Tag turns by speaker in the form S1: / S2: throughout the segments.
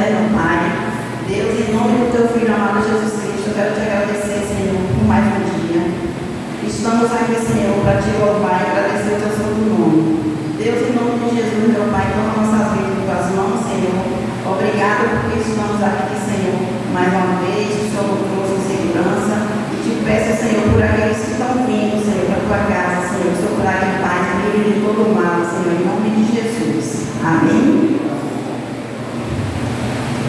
S1: eterno Pai, Deus, em nome do Teu Filho amado Jesus Cristo, eu quero te agradecer, Senhor, por mais um dia. Estamos aqui, Senhor, para te louvar e agradecer o Teu santo nome. Deus, em nome de Jesus, meu Pai, toma nossas vidas em Tuas mãos, Senhor. Obrigado porque estamos aqui, Senhor, mais uma vez, o Senhor nos trouxe em segurança. E te peço, Senhor, por aqueles que estão vindo, Senhor, para a Tua casa, Senhor, que o Senhor em paz, livre de todo mal, Senhor, em nome de Jesus. Amém.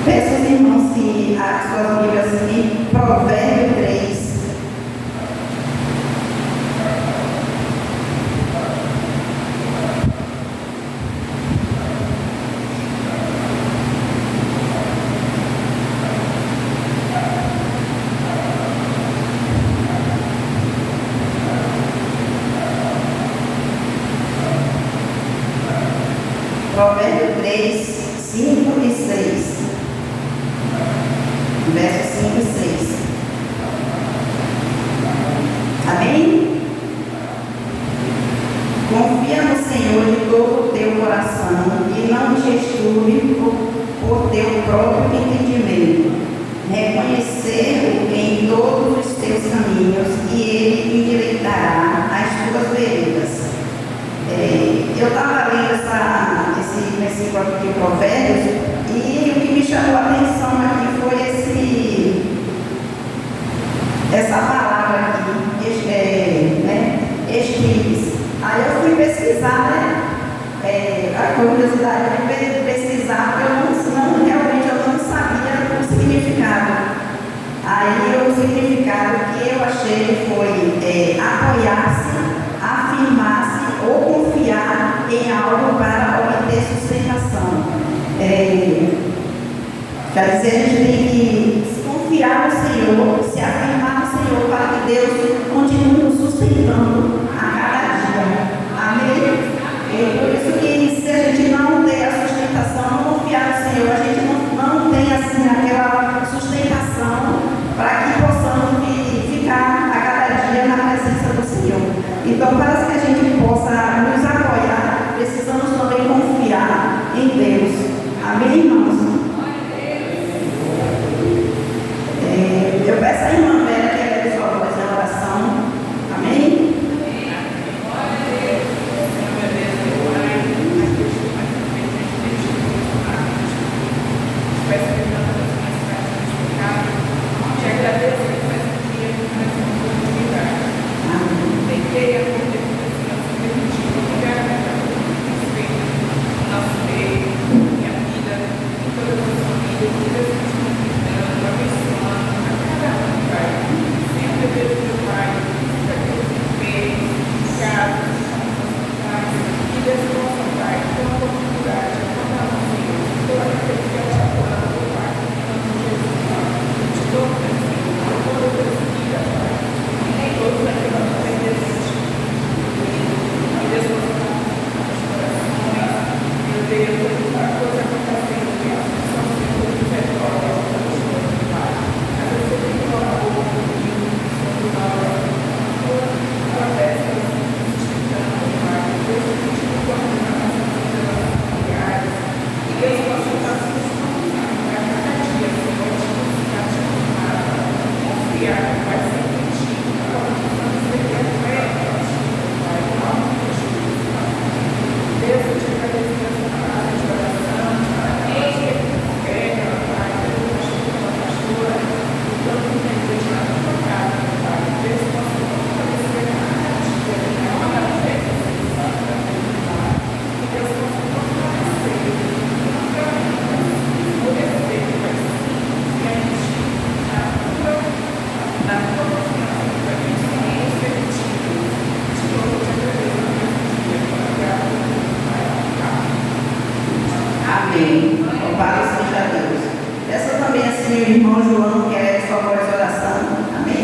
S1: Peço aos irmãos que as suas Bíblias em Provérbio 3. Provérbio 3, 5 e 6. Versos 5 e 6. Amém? Confia no Senhor de todo o teu coração e não te estude por teu próprio entendimento. Reconhecer-o em todos os teus caminhos e ele endireitará as tuas veredas. Eu estava lendo esse versículo aqui de Provérbios e o que me chamou a atenção aqui foi essa palavra aqui, estribes. Aí eu fui pesquisar, a curiosidade de pesquisar, porque realmente eu não sabia o significado. Aí o significado que eu achei foi apoiar-se, afirmar-se ou confiar em algo para obter sustentação. Quer dizer, a gente tem que confiar no Senhor, se afirmar no Senhor, para que Deus continue nos sustentando a cada dia. Amém? Por isso que se a gente não tem a sustentação, não confiar no Senhor, a gente não tem assim aquela sustentação para que possamos ficar a cada dia na presença do Senhor. Então, para que a gente possa nos apoiar, precisamos também confiar em Deus. Amém, irmãos? Eu peço à irmã Vera que eleve sua voz em oração. Amém?
S2: Te agradeço por mais um dia, por mais uma oportunidade. Tentei a obrigada por respeito ao nosso meio, minha vida, em todas as famílias, que Deus continue cuidando, abençoando a cada um, Pai. Sempre Deus, meu Pai, para que os enfermos, os casos, os pais, que Deus possa, Pai, ter uma oportunidade, a cada um, Senhor, toda aquele que é te adorando, Pai, em nome de Jesus, Pai. Te dou o Senhor, toda a tua vida, Pai, e nem todos aqueles que têm desejo. Deus, meu Deus, a coisa acontecendo, Deus, só o Senhor que vai falar, Pai. Às vezes eu tenho uma boa, sobre uma festa, sustentando, Pai. Deus, eu te guardo na nossa vida, familiares. E Deus possa estar se sustentando, Pai, cada dia, Senhor, te buscar, te amar, confiar, Pai, sempre em ti, Pai, sempre a fé, Pai, em nome de Jesus, Pai. Deus, eu te agradeço por essa palavra de oração, amém, que é Pai, Deus, a pastora, o tanto que tem Deus na tua casa, Pai, Deus possa fortalecer cada dia, em nome da fé, Pai, que Deus possa fortalecer, o respeito, Pai, simplesmente, na tua confiança, Pai, que Deus permitido, de novo, te agradeço por esse dia, obrigado.
S1: Amém. Louvado seja Deus. Peço também assim o irmão João, que eleve sua voz de oração. Amém?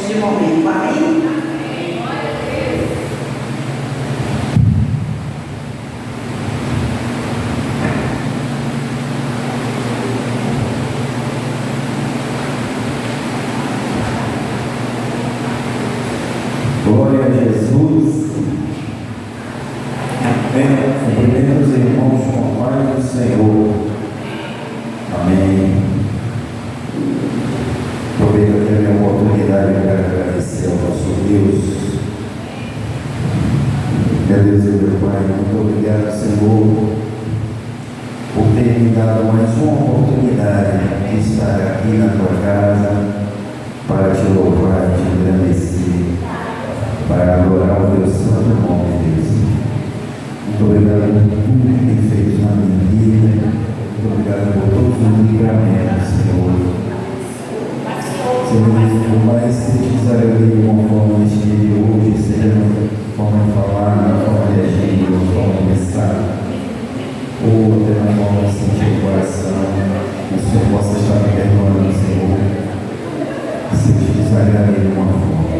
S1: neste momento. Amém?
S3: Glória a Jesus. Cumprimento os irmãos com a paz do Senhor. Amém. Aproveito aqui a minha oportunidade para agradecer ao nosso Deus. Meu Deus e meu Pai, muito obrigado, Senhor, por ter me dado mais uma oportunidade de estar aqui na tua casa para te louvar, te agradecer, para adorar o teu santo nome, Deus. Muito obrigado por tudo que tem feito na minha vida. Muito obrigado por todos os livramentos, Senhor. Senhor, por mais que te desagrade de uma forma de hoje, seja na forma de falar, na forma de agir, na forma de pensar, ou até na forma de sentir o coração, que o Senhor possa estar me perdoando, Senhor, se eu te desagrade de uma forma.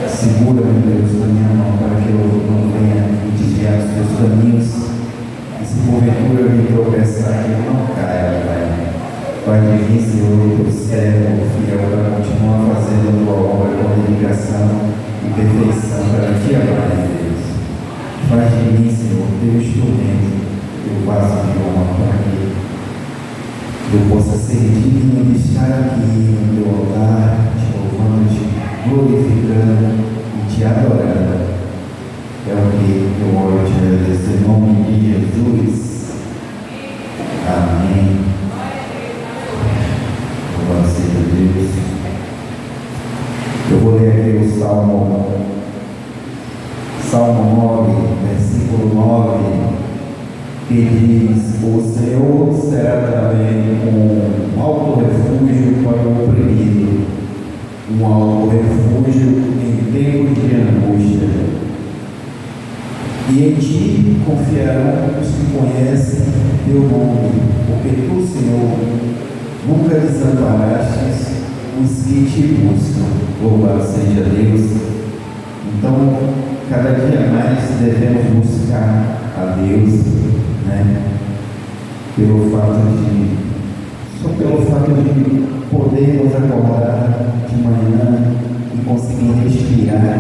S3: Segura, meu Deus, na minha mão, para que eu não venha me desviar dos teus caminhos. E se porventura eu me tropeçar, que eu não caia, Pai. Pai de mim, Senhor, teu servo, fiel, para continuar fazendo a tua obra com dedicação e perfeição para ti, amar, Deus. Faz de mim, Senhor, teu instrumento, teu vaso de honra, para que eu possa ser digno de estar aqui no teu altar, te louvando, te glorificando e te adorando. É o que eu oro e te agradeço em nome de Jesus. Amém. Louvado seja Deus. Eu vou ler aqui o Salmo 9, versículo 9, que diz: o Senhor será também um alto refúgio para o oprimido, um alto refúgio em tempos de angústia. E em ti confiarão os que conhecem teu nome, porque tu, Senhor, nunca desamparastes os que te buscam. Louvado seja Deus. Então, cada dia mais devemos buscar a Deus, né? Só pelo fato de podermos acordar de manhã e conseguir respirar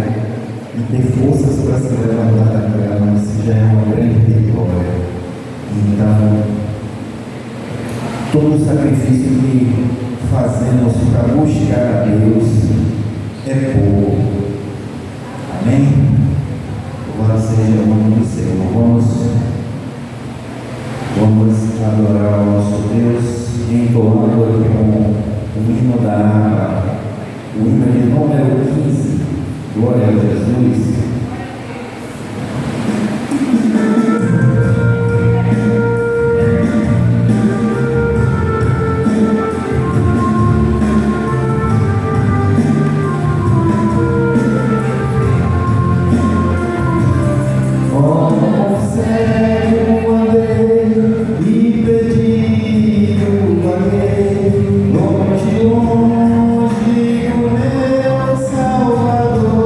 S3: e ter forças para se levantar da cama, isso já é uma grande vitória. Então, todo o sacrifício que fazemos para buscar a Deus é pouco. Amém? Louvado seja o nome do Senhor. Vamos adorar o nosso Deus, entoando aqui o hino da harpa, o hino de número 15. Glória a Jesus.
S4: Longe o meu Salvador.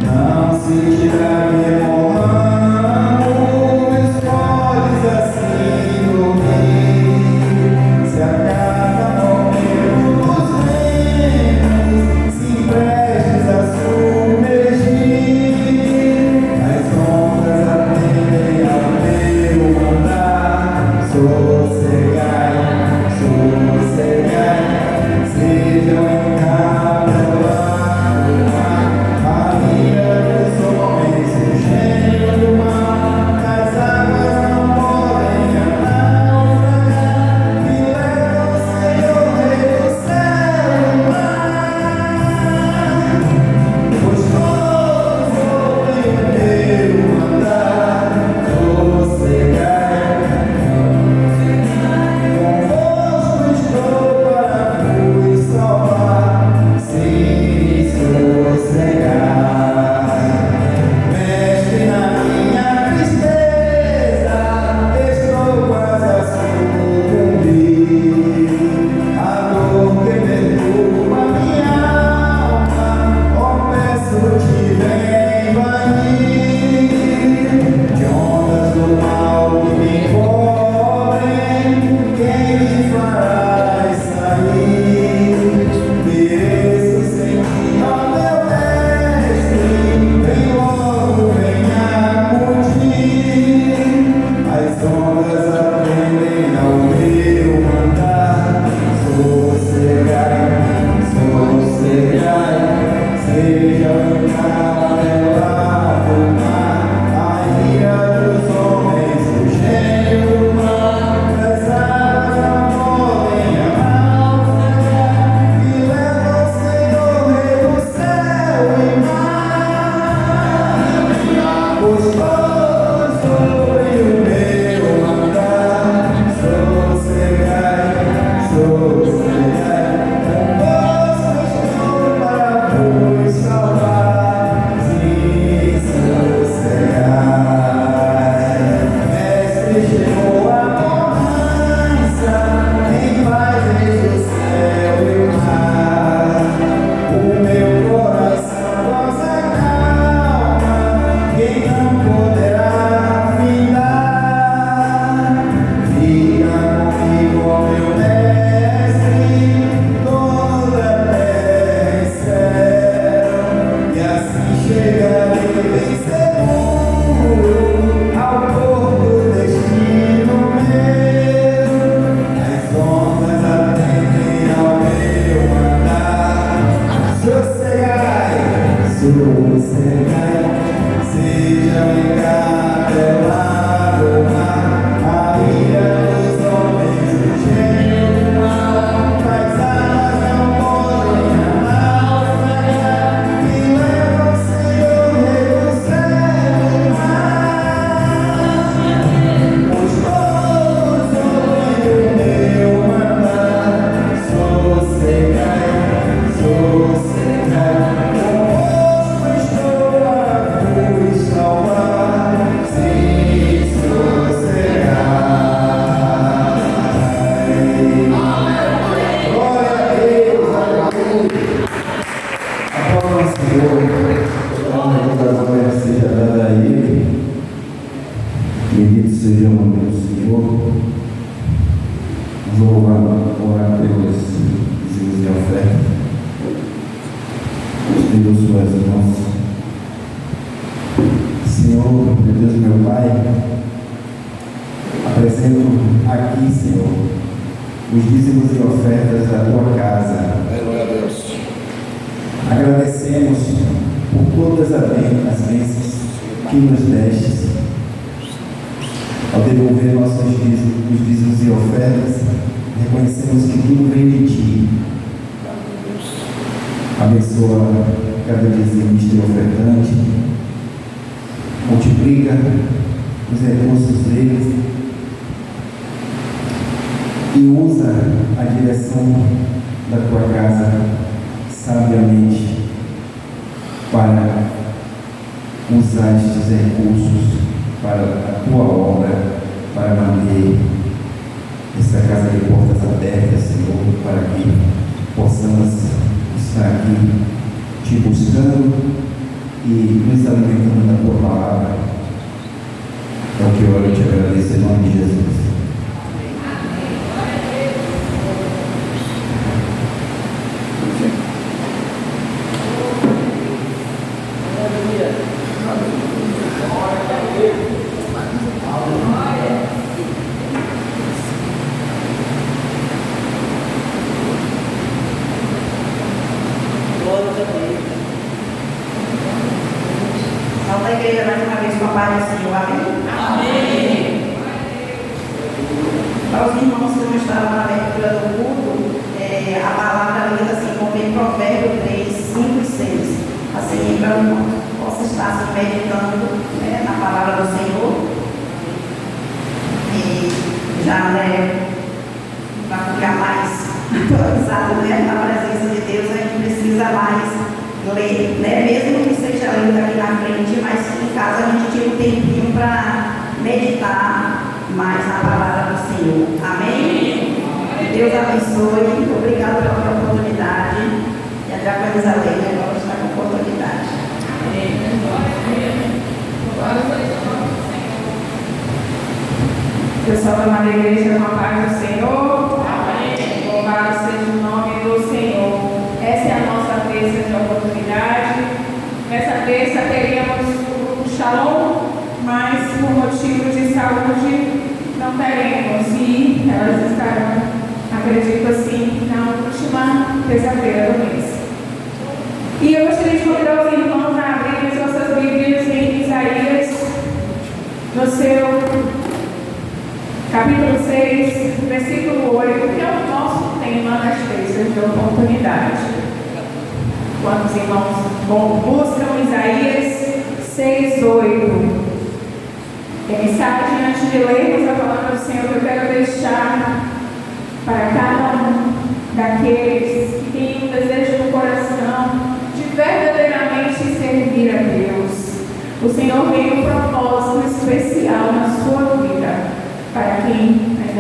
S4: Não se tira minha mão.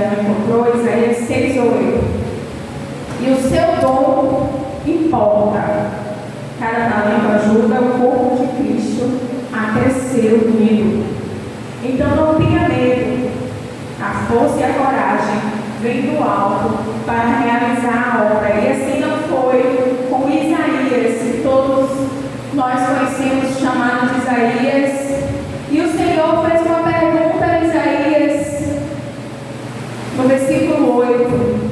S2: ela encontrou Isaías 6:8. E o seu dom importa. Cada talento ajuda o corpo de Cristo a crescer unido. Então não tenha medo. A força e a coragem vêm do alto para realizar a obra. E assim não foi com Isaías, que todos nós conhecemos, chamado de Isaías. E o Senhor fez uma pergunta a Isaías, no versículo 8.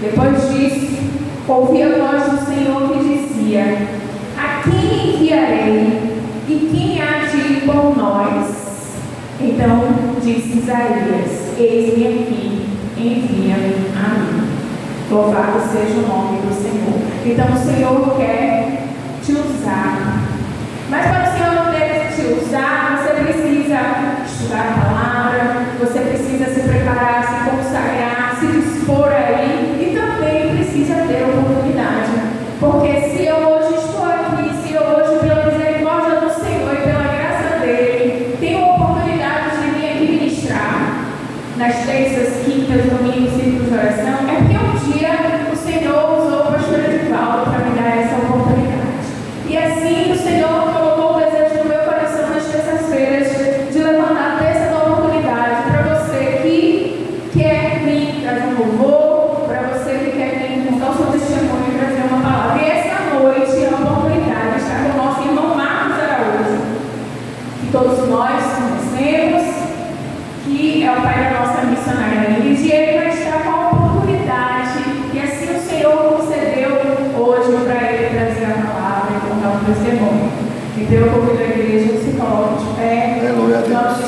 S2: Depois disso, ouvi a voz do Senhor que dizia: a quem enviarei? E quem há de ir por nós? Então disse Isaías: eis-me aqui, envia-me a mim. Louvado seja o nome do Senhor. Então o Senhor quer te usar. Mas para o Senhor poder te usar, você precisa estudar a palavra, você precisa se preparar, se consagrar, se dispor aí, e também precisa ter oportunidade. Porque se eu hoje estou aqui, se eu hoje, pela misericórdia do Senhor e pela graça dele, tenho a oportunidade de vir aqui ministrar nas terças, quintas, domingos, círculos de oração, é porque um dia o Senhor usou o pastor Edivaldo para me dar essa oportunidade. E assim o Senhor colocou o desejo no meu coração nas terças-feiras de levantar essa oportunidade para você que quer vir trazer um louvor, para você que quer vir contar o seu testemunho e trazer uma palavra. E essa noite é a oportunidade de estar com o nosso irmão Marcos Araújo, que todos nós conhecemos, que é o pai da nossa missionária Ingrid, e ele vai estar com a oportunidade, e assim o Senhor concedeu hoje para ele trazer a palavra e contar um testemunho. Então eu convido a igreja que se coloque de pé. Vamos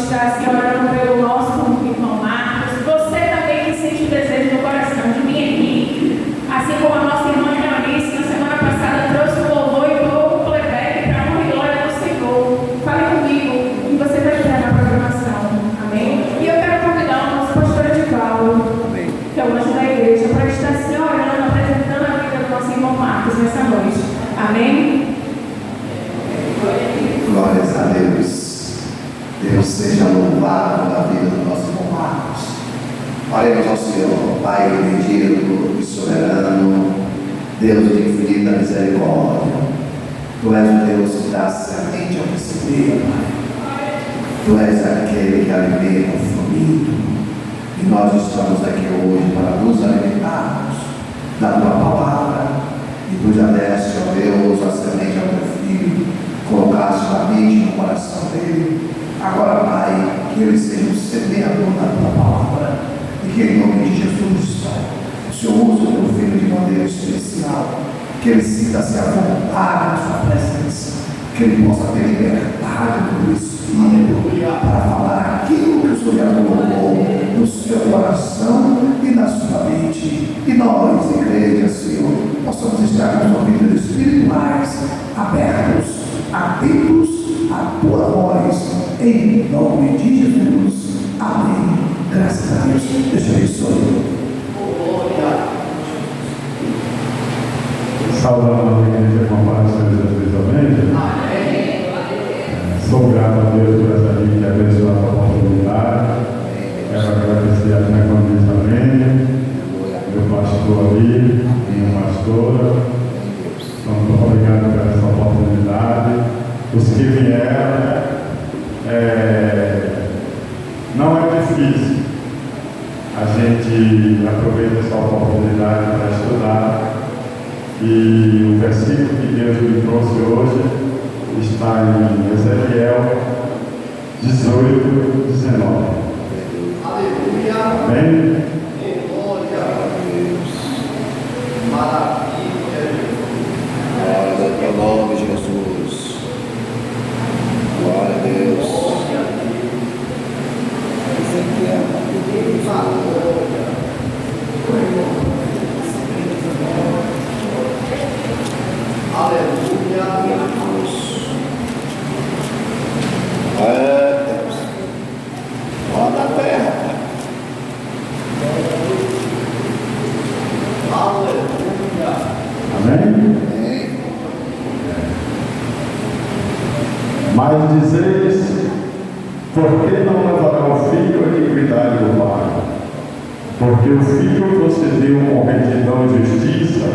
S2: estar assim orando pelo nosso irmão Marcos. Você também que sente o desejo no coração de vir aqui, assim como a nossa irmã Clarice na semana passada trouxe o louvor e o playback para a honra e glória do Senhor. Fale comigo e você vai estar na programação. Amém? E eu quero convidar o nosso pastor Edivaldo, que é o anjo da igreja, para estar assim orando, apresentando a vida do nosso irmão Marcos nessa noite. Amém?
S4: Glórias a Deus. Deus seja louvado na vida do nosso irmão Marcos. Oremos ao Senhor, Pai bendito e soberano, Deus de infinita misericórdia. Tu és o Deus que dá semente ao receber, Pai. Tu és aquele que alimenta o faminto. E nós estamos aqui hoje para nos alimentarmos da tua palavra. E tu já deste, ó Deus, a semente ao teu filho, colocaste na mente no coração dele. Agora, Pai, que ele seja um semeador da tua palavra, e que em nome de Jesus, Pai, o Senhor use o teu filho de maneira especial, que ele sinta-se à vontade na sua presença, que ele possa ter liberdade do Espírito para falar aquilo que o Senhor já colocou no seu coração e na sua mente. E nós, igreja, Senhor, possamos estar com os ouvidos espirituais abertos, atentos à tua voz, em nome de Jesus. Amém. Graças a Deus. Deus te abençoe.
S5: Saudando a igreja com a paz de Jesus, amém? Sou grato a Deus por essa vida que abençoou essa oportunidade. Quero agradecer a minha família também, meu pastor ali, minha pastora. Então, muito obrigado por essa oportunidade. Os que vieram, não é difícil. A gente aproveita essa oportunidade para estudar. E o versículo que Deus me trouxe hoje está em Ezequiel 18, 19.
S4: Aleluia.
S5: Amém?
S4: Glória a Deus. Maravilha. Glória ao nome de Jesus. Glória a Deus. Ezequiel. Aleluia. Deus. Lá na terra. Aleluia.
S5: Amém?
S4: Amém.
S5: Mas dizeis, por que não levará o filho a iniquidade do pai? Porque o Filho procedeu com retidão e justiça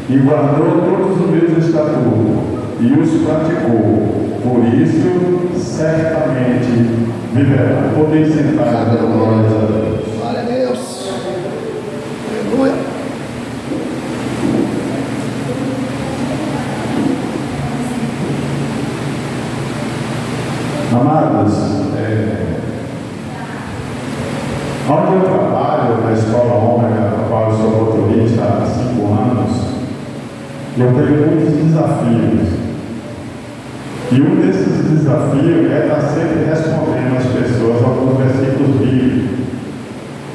S5: e guardou todos os meus estatutos e os praticou. Por isso, certamente viverá. Podem sentar, glória a Deus.
S4: Glória a Deus. Aleluia.
S5: Amados, onde eu trabalho, na Escola Ômega, na qual eu sou motorista há 5 anos, eu tenho muitos desafios. E um desses desafios é estar sempre respondendo às pessoas alguns versículos bíblicos.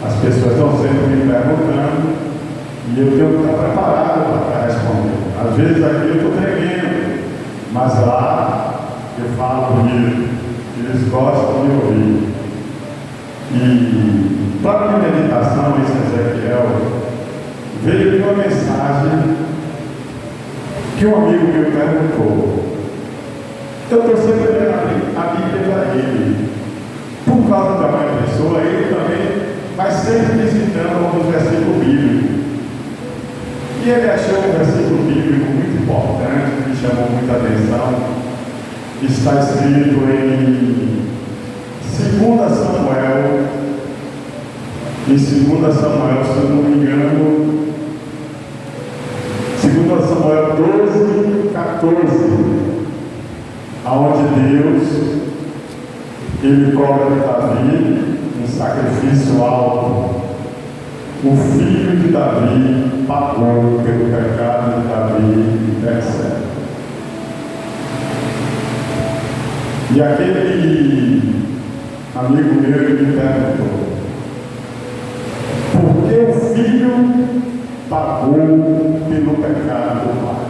S5: As pessoas estão sempre me perguntando e eu tenho que estar preparado para responder. Às vezes aqui eu estou tremendo, mas lá eu falo comigo. Eles gostam de ouvir. E para a minha meditação, esse Ezequiel, veio uma mensagem que um amigo meu perguntou. Eu estou sempre lendo a Bíblia para ele. Por causa da minha pessoa, ele também vai sempre visitando alguns versículos bíblicos. E ele achou um versículo bíblico muito importante, que me chamou muita atenção. Está escrito em 2 Samuel, se eu não me engano, 2 Samuel 12, 14, aonde Deus, ele cobra de Davi um sacrifício alto. O filho de Davi pagou pelo pecado de Davi, etc. E aquele amigo meu me perguntou: por que o filho pagou pelo pecado do pai?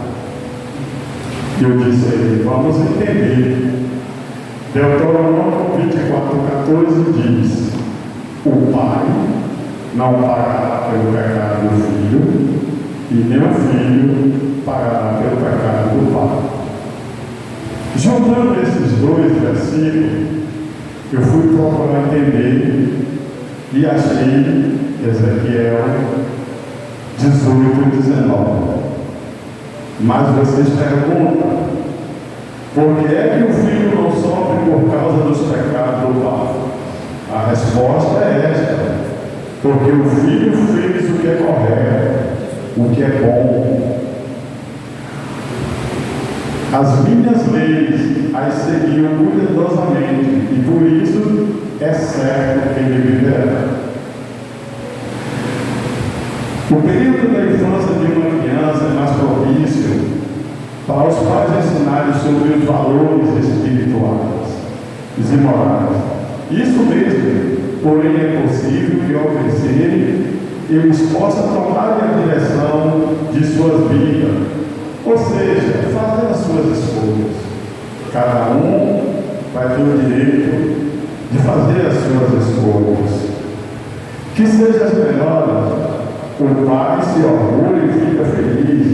S5: E eu disse a ele: vamos entender. Deuteronômio 24:14 diz: o pai não pagará pelo pecado do filho, e nem o filho pagará pelo pecado do pai. Juntando esses dois versículos, eu fui procurar entender e achei Ezequiel 18 e 19. Mas vocês perguntam: por que é que o filho não sofre por causa dos pecados do pai? A resposta é esta: porque o filho fez o que é correto, o que é bom. As minhas leis as seguiam cuidadosamente, e por isso é certo que ele viverá. O período da infância de uma criança é mais propício para os pais ensinarem sobre os valores espirituais e morais. Isso mesmo, porém é possível que ao crescerem eles possam tomar a direção de suas vidas. Ou seja, fazer as suas escolhas. Cada um vai ter o direito de fazer as suas escolhas. Que sejam as melhores. O pai se orgulha e fica feliz.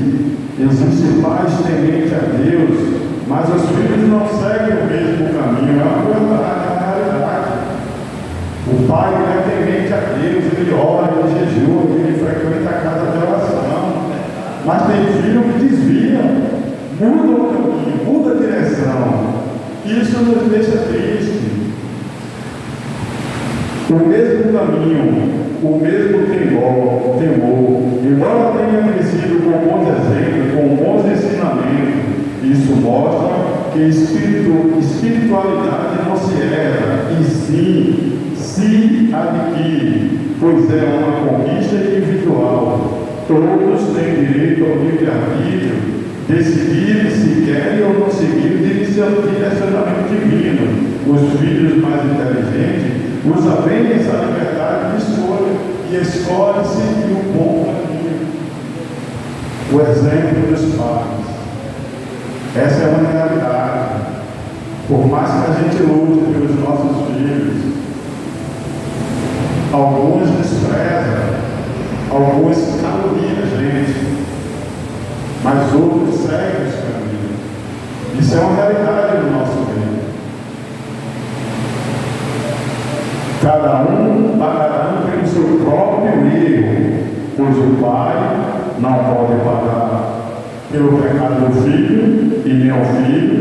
S5: Existe pais temente a Deus, mas os filhos não seguem o mesmo caminho. É uma verdade, é uma realidade. O pai é temente a Deus, ele ora, ele jejua, ele frequenta a casa de oração. Mas tem filho que desvia, muda o caminho, muda a direção. Isso nos deixa tristes. O mesmo caminho, o mesmo temor, embora tenha crescido com bons exemplos, com bons ensinamentos, isso mostra que espiritualidade não se herda, e sim se adquire, pois é uma conquista individual. Todos têm direito ao livre-arbítrio, decidir se querem ou não seguir o direcionamento divino. Os filhos mais inteligentes usam bem essa liberdade de escolha e escolhem seguir o bom caminho. O exemplo dos pais. Essa é uma realidade. Por mais que a gente lute pelos nossos filhos, alguns desprezam, alguns caluniam a gente, mas outros seguem os caminhos. Isso é uma realidade no nosso meio. Cada um pagará pelo seu próprio erro, pois o pai não pode pagar pelo pecado do filho, e nem o filho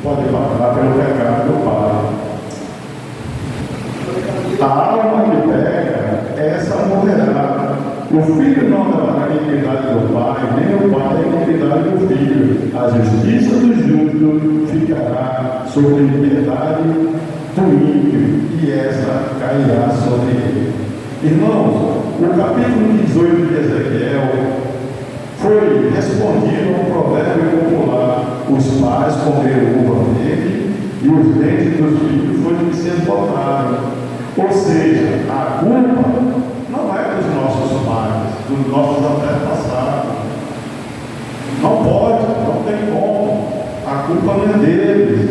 S5: pode pagar pelo pecado do pai. A alma que peca, essa morrerá. O filho não dará a iniquidade do pai, nem o pai a iniquidade do filho. A justiça do justo ficará sobre a iniquidade do ímpio, e essa cairá sobre ele. Irmãos, o capítulo 18 de Ezequiel foi respondido a um provérbio popular: os pais comeram uva verde e os dentes dos filhos foram sendo botados. Ou seja, a culpa não é dos nossos pais, dos nossos antepassados. Não pode, não tem como. A culpa não é deles.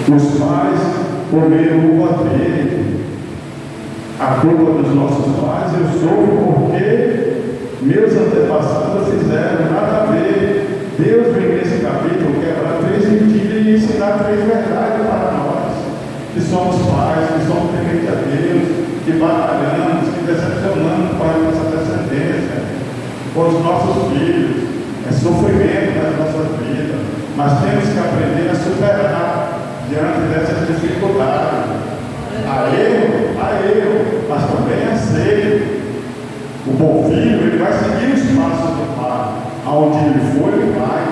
S5: Os pais comeram uva verde. A culpa dos nossos pais eu sofro porque meus antepassados fizeram nada a ver. Deus vem nesse capítulo quebrar 3 mentiras e ensinar 3 verdades para nós, que somos pais, que somos tementes a Deus, que batalhamos, que decepcionamos com a nossa descendência, com os nossos filhos. É sofrimento nas nossas vidas, mas temos que aprender a superar diante dessas dificuldades. A erro, mas também a ser. O bom filho, ele vai seguir os passos do pai. Aonde ele foi, ele vai.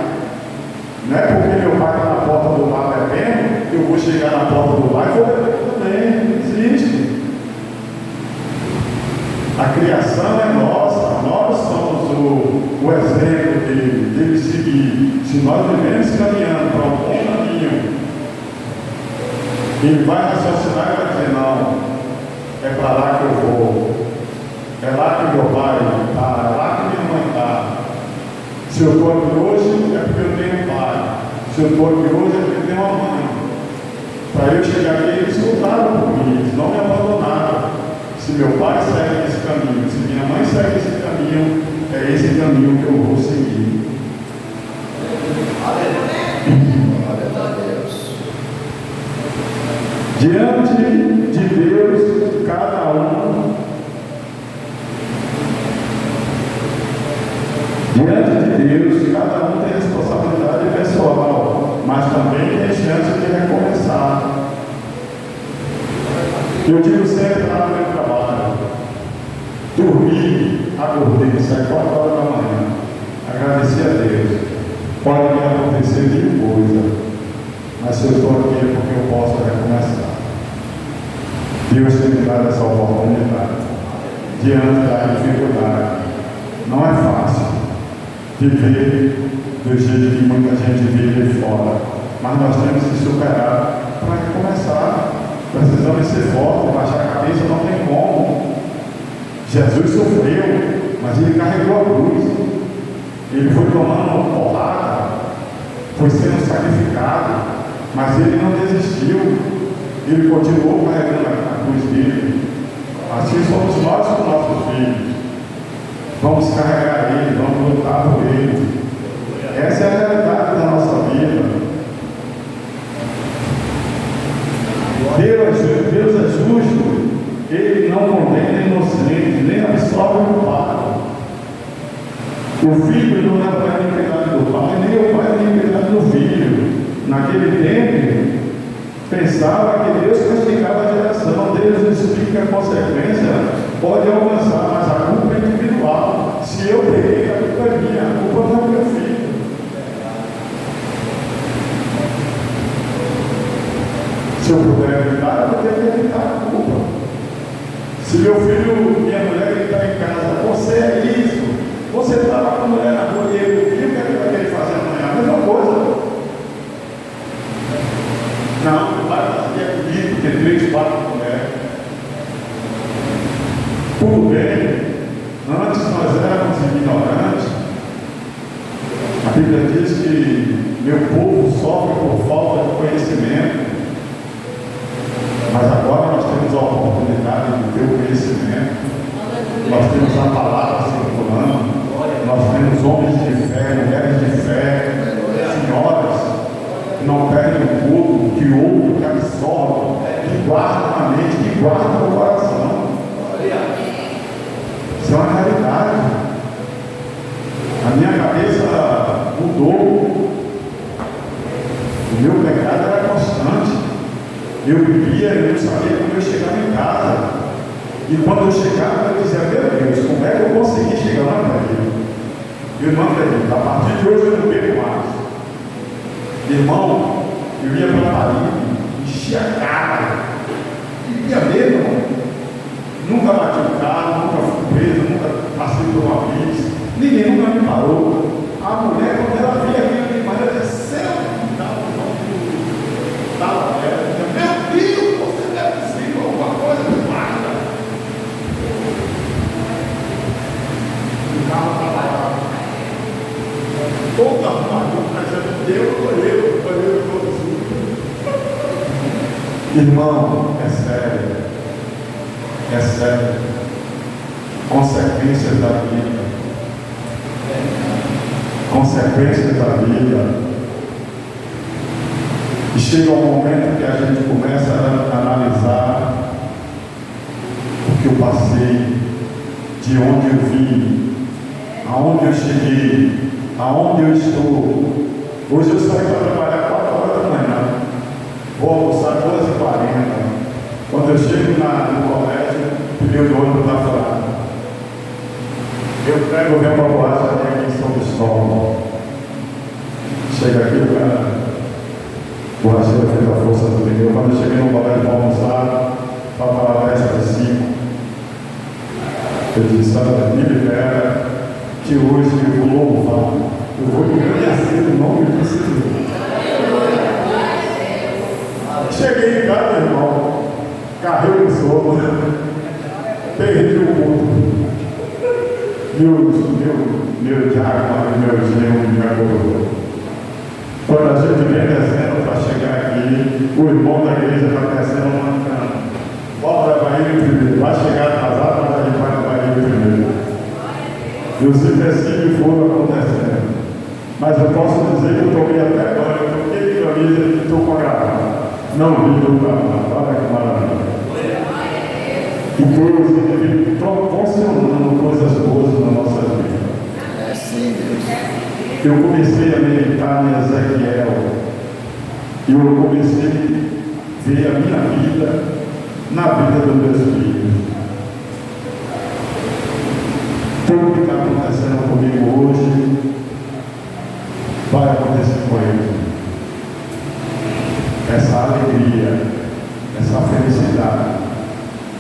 S5: Não é porque meu pai está na porta do lar bebendo que eu vou chegar na porta do lar e vou beber também. Não existe. A criação é nossa. Nós somos o exemplo dele seguir. Se nós vivemos caminhando para um bom caminho, ele vai raciocinar e vai dizer: não, é para lá que eu vou, é lá que meu pai está, é lá que minha mãe está. Se eu estou aqui hoje, é porque eu tenho um pai. Se eu estou aqui hoje, é porque eu tenho uma mãe. Para eu chegar aqui, eles lutaram por mim, eles não me abandonaram. Se meu pai segue esse caminho, se minha mãe segue esse caminho, é esse caminho que eu vou seguir. Diante de Deus, cada um, tem responsabilidade pessoal, mas também tem chance de recomeçar. Eu digo sempre lá no meu trabalho: dormi, acordei, saí 4 horas da manhã, agradeci a Deus. Pode me acontecer mil coisas, mas se eu estou aqui é porque eu posso recomeçar. Deus tem me dado essa oportunidade diante da dificuldade. Não é fácil viver do jeito que muita gente vive de fora, mas nós temos que superar para recomeçar. Precisamos ser fortes, baixar a cabeça, não tem como. Jesus sofreu, mas ele carregou a cruz. Ele foi tomando uma porrada, foi sendo sacrificado, mas ele não desistiu. Ele continuou carregando a cruz dele. Assim somos nós com nossos filhos. Vamos carregar ele, vamos lutar por ele. Essa é a realidade da nossa vida. Deus é justo. Ele não condena inocente, nem absolve o culpado. O filho não é para a iniquidade do pai, nem o pai é a iniquidade do filho. Naquele tempo, pensava que Deus castigava a geração. Deus explica a consequência, pode alcançar, mas a culpa é individual. Se eu peguei, a culpa é minha, a culpa não é meu filho. Se eu puder evitar, eu vou ter que evitar a culpa. Se meu filho, minha mulher está em casa, você é isso, você estava com a mulher na rua e ele viu o que ele vai querer fazer amanhã, a mesma coisa. Não, o pai está aqui comigo, porque 3, 4 mulheres. Tudo bem, antes nós éramos ignorantes. A Bíblia diz que meu povo sofre por falta de conhecimento. Mas agora nós temos a oportunidade de ter o conhecimento. Nós temos a palavra circulando. Nós temos homens de fé, mulheres de fé, senhoras que não perdem o culto, que ouvem, que absorve, que guarda na mente, que guarda no coração. Isso é uma realidade. A minha cabeça mudou. O meu pecado era constante. Eu vivia, eu não sabia como eu chegava em casa. E quando eu chegava, eu dizia, meu Deus, como é que eu consegui chegar lá para ele? Eu não acredito, a partir de hoje eu não bebo mais. Irmão, eu ia para Paris, enchia a cara, e ia mesmo. Nunca bati o carro, nunca fui preso, nunca passei por uma blitz, ninguém nunca me parou. A mulher, quando ela via aquilo de maneira, desceu, dava ela, meu Deus, você não é possível, alguma coisa me guarda. O carro estava lá. Toda armadura, mas eu todos. Irmão, é sério. É sério. Consequências da vida. Consequências da vida. E chega um momento que a gente começa a analisar o que eu passei, de onde eu vim, aonde eu cheguei, aonde eu estou. Hoje eu saí para trabalhar 4 horas da manhã, vou almoçar 12h40. Quando eu chego no colégio, o pneu do ônibus está furado. Eu pego uma bolacha aqui em São Cristóvão. Chega aqui, o cara, o borracheiro fez a força do pneu. Quando eu cheguei no colégio para almoçar, estava 10h05. Eu disse, olha, me libera, que hoje eu vou louvar. Eu vou agradecer o nome do Senhor. Cheguei em casa, irmão, carrei o sono, perdi o mundo. Meu diácono, meu genro me acordou. Quando a gente vem descendo para chegar aqui, o irmão da igreja está descendo mancando. Bota levar ele primeiro, vai chegar atrasado, mas a gente vai levar ele primeiro. E os empecilhos foram acontecendo. Mas eu posso dizer que eu tomei até banho, eu toquei camisa e estou com a gravata. Não vi do carro, olha que maravilha. E Deus vive proporcionando coisas boas na nossa vida.
S4: É sim, Deus.
S5: Eu comecei a meditar em Ezequiel. E eu comecei a ver a minha vida na vida dos meus filhos. Tudo que está acontecendo comigo hoje vai acontecer com eles. Essa alegria, essa felicidade.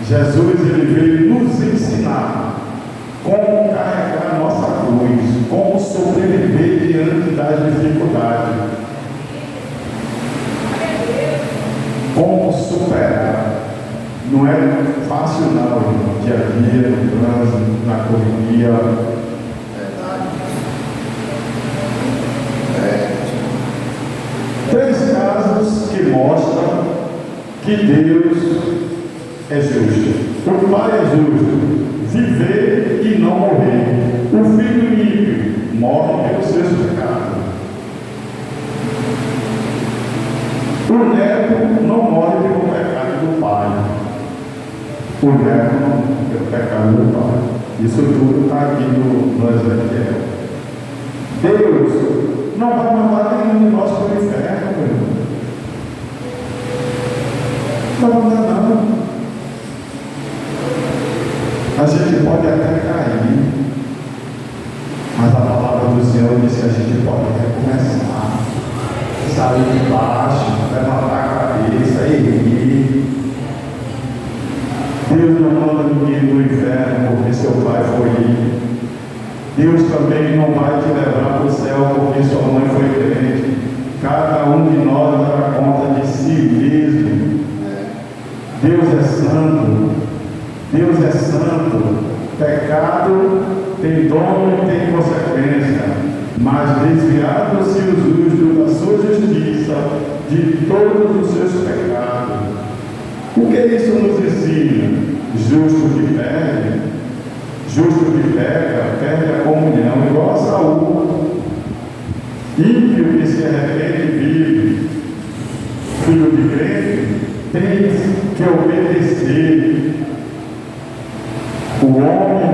S5: Jesus, ele veio nos ensinar como carregar a nossa cruz, como sobreviver diante das dificuldades, como superar. Não é fácil não, irmão. Dia a dia, no trânsito, na correria. Três casos que mostram que Deus é justo. O Pai é justo, viver e não morrer. O filho ímpio morre pelos seus pecados. O neto não morre pelo pecado do pai. O neto não morre pelo pecado do pai. Isso tudo está aqui no Ezequiel. Deus não vai mandar nenhum de nós para o inferno, meu irmão. Não vai mandar não. A gente pode até cair, mas a palavra do Senhor diz que a gente pode recomeçar, sair de baixo, levantar a cabeça, erguer. Deus não manda ninguém no inferno porque seu pai foi ir. Deus também não vai te levar para o céu porque sua mãe foi crente. Cada um de nós dá conta de si mesmo. Deus é santo. Deus é santo. Pecado tem dono e tem consequência, mas desviado-se o justo da sua justiça de todos os seus pecados. O que isso nos ensina? Justo que perde, justo que pega, perde a comunhão, igual a Saul. Ímpio que se arrepende vive. Filho de crente tem que obedecer. O homem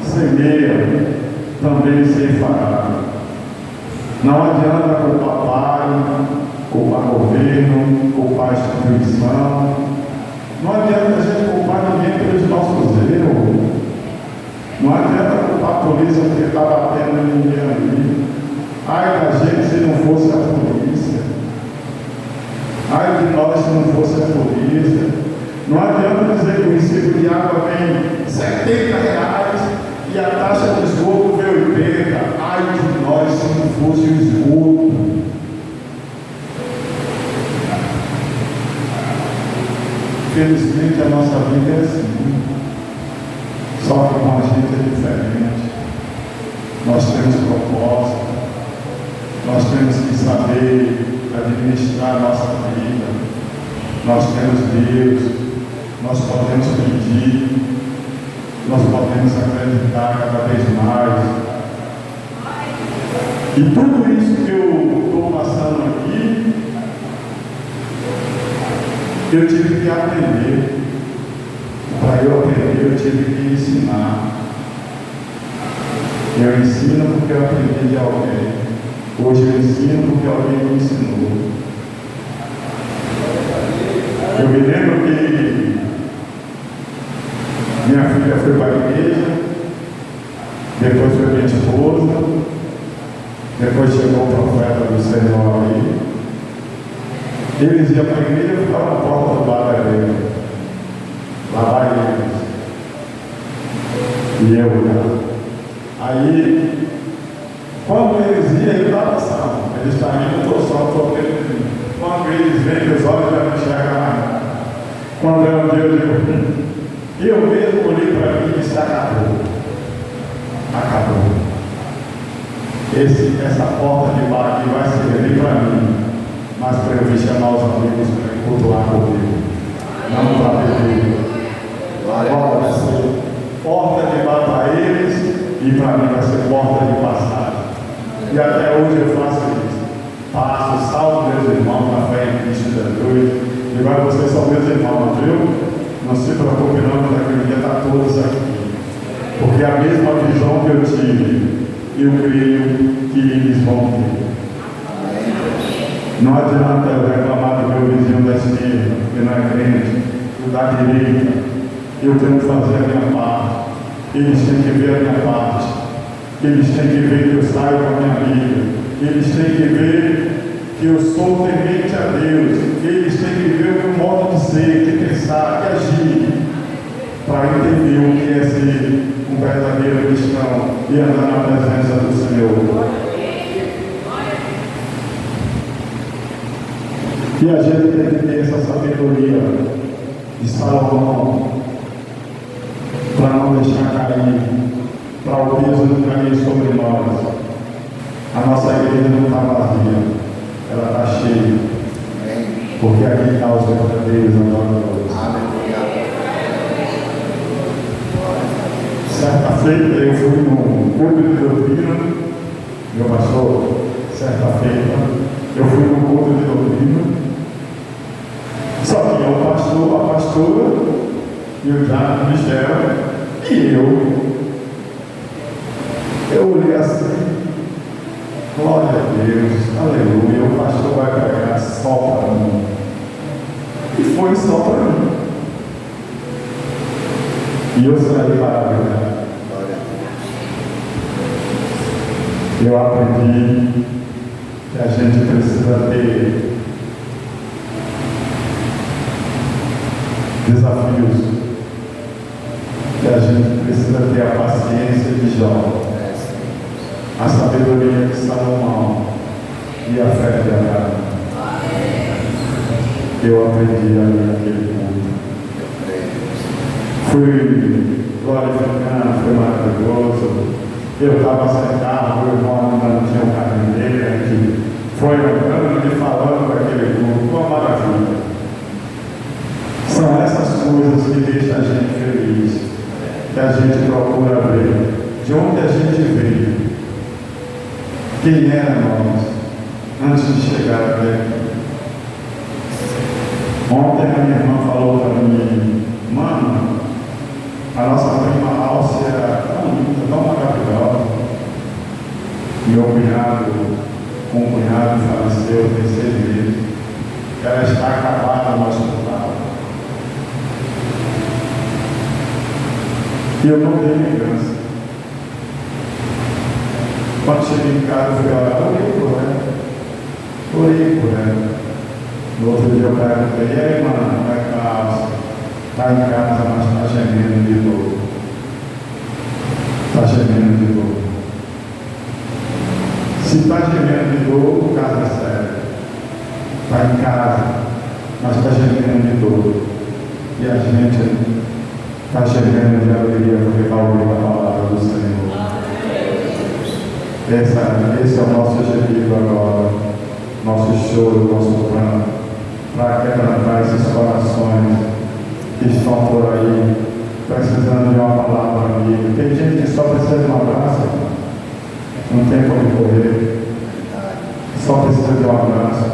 S5: semeia, também ceifará. Não adianta culpar pai, culpar governo, culpar instituição. Não adianta a gente culpar ninguém pelos nossos erros. Não adianta culpar a polícia porque está batendo em ninguém ali. Ai da gente se não fosse a polícia. Ai de nós se não fosse a polícia. Não adianta dizer que o recibo de água vem R$70 e a taxa de esgoto veio 80. Ai de nós se não fosse o esgoto. Felizmente a nossa vida é assim. Só que com a gente é diferente. Nós temos propósito. Nós temos que saber administrar a nossa vida. Nós temos Deus. Nós podemos pedir. Nós podemos acreditar cada vez mais. E tudo isso que eu estou passando aqui, eu tive que aprender. Para eu aprender, eu tive que ensinar. Eu ensino porque eu aprendi de alguém. Hoje eu ensino porque alguém me ensinou. Eu me lembro que minha filha foi para a igreja, depois foi minha esposa, depois chegou o profeta do Senhor ali. Eles iam para a igreja e ficavam na porta do bar da igreja. Lá vai eles. E eu lá. Aí, quando eles iam, eu estava salvo. Eles estão indo, eu estou só, estou vendo. Quando eles vêm, meus olhos já não enxergam mais. Quando é um dia, eu digo, eu mesmo olhei para mim e disse, acabou. Acabou. Essa porta de bar aqui vai servir para mim, mas para eu vir chamar os amigos para cultuar comigo. Não para beber. Agora vai ser porta de bar para eles e para mim vai ser porta de passagem. E até hoje eu faço isso. Passo, salvo meus irmãos na fé em Cristo Jesus. E agora vocês são meus irmãos, viu? Não se preocupe não, mas naquele dia está todos aqui. Porque a mesma visão que eu tive, eu creio que eles vão ter. Não adianta eu reclamar do meu vizinho da esquerda, que não é crente, o da direita. Eu tenho que fazer a minha parte. Eles têm que ver a minha parte. Eles têm que ver que eu saio com a minha vida. Eles têm que ver que eu sou temente a Deus. Eles têm que ver o meu modo de ser, de pensar, de agir, para entender o que é ser um verdadeiro cristão e andar na presença do Senhor. E a gente tem que ter essa sabedoria de Salomão, para não deixar cair, para o peso não cair sobre nós. A nossa igreja não está vazia, ela está cheia, porque aqui está os verdadeiros adoradores. Certa feita eu fui num culto de doutrina, meu pastor, certa feita eu fui num culto de doutrina, só que o pastor, a pastora e o diácono Michel e eu olhei assim, glória a Deus, aleluia, o pastor vai pregar só para mim. E foi só para mim. E eu saí maravilhado. Eu aprendi que a gente precisa ter desafios, que a gente precisa ter a paciência de Jó, a sabedoria de Salomão e a fé de Abraão. Eu aprendi ali naquele mundo. Fui glorificando, foi maravilhoso. Eu estava sentado, meu irmão ainda não tinha o caminho dele, a gente foi andando e falando daquele grupo, uma maravilha. São essas coisas que deixam a gente feliz, que a gente procura ver, de onde a gente veio, quem era nós, antes de chegar até aqui. Ontem a minha irmã falou para mim, mano, a nossa prima Alcia era tão linda, tão maravilhosa. Meu cunhado, um cunhado faleceu, tem 6 meses. Ela está acabada no hospital. E eu não dei vingança. Quando cheguei em casa, eu fui orar, orei por ela. No outro dia eu perguntei, e aí, mano, como é que está a Alça? Está em casa, mas está gemendo de novo. Está gemendo de novo. Se está gemendo de novo, o caso é sério. Está em casa, mas está gemendo de novo. E a gente está gemendo de alegria porque vai ouvir a palavra do Senhor. Esse é o nosso gemido agora, nosso choro, nosso plano, para quebrantar esses corações que estão por aí, precisando de uma palavra amiga. Tem gente que só precisa de um abraço, não tem como correr, só precisa de um abraço.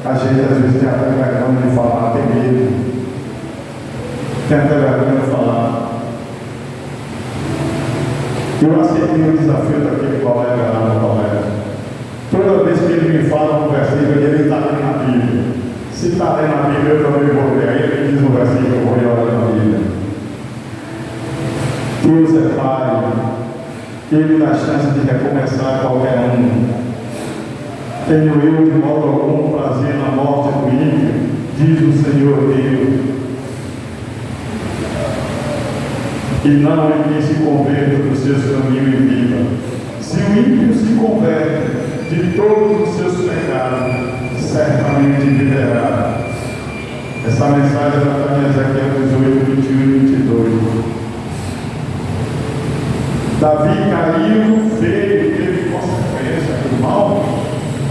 S5: A gente às vezes tem até vergonha de falar, tem medo, tem até vergonha de falar. Eu aceitei o desafio daquele colega lá no colégio. Toda vez que ele me fala um versículo, ele está lendo na Bíblia. Se está lendo na Bíblia, eu também vou ler. Aí ele diz um versículo, eu vou ler na Bíblia. Deus é Pai, Ele dá chance de recomeçar qualquer um. Tenho eu de modo algum prazer na morte do ímpio, diz o Senhor Deus. E não em quem se converta dos seus caminhos e viva. Se o ímpio se converte de todos os seus pecados, certamente viverá. Essa mensagem está em Ezequiel 18, 21 e 22. Davi caiu, feio, teve consequência. Irmão,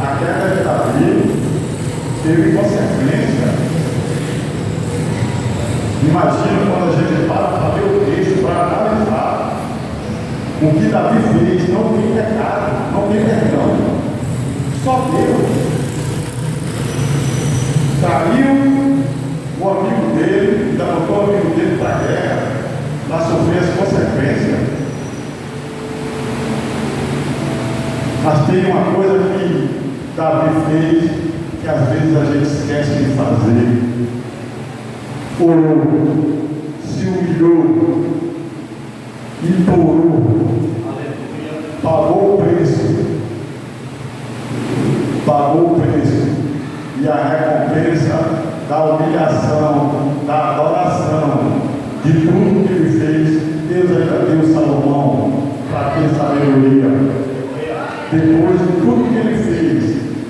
S5: a queda de Davi teve consequência. Imagina quando a gente para ler o texto, para analisar o que Davi fez. Não tem pecado, não tem perdão, só Deus. Traiu o amigo dele, ainda botou o amigo dele para a guerra, para sofrer as consequências. Mas tem uma coisa que Davi fez que às vezes a gente esquece de fazer. Orou, se humilhou, implorou, pagou o preço, e a recompensa da humilhação, da adoração, de tudo que ele fez. Deus ainda deu Salomão para ter sabedoria. Depois de tudo que ele fez,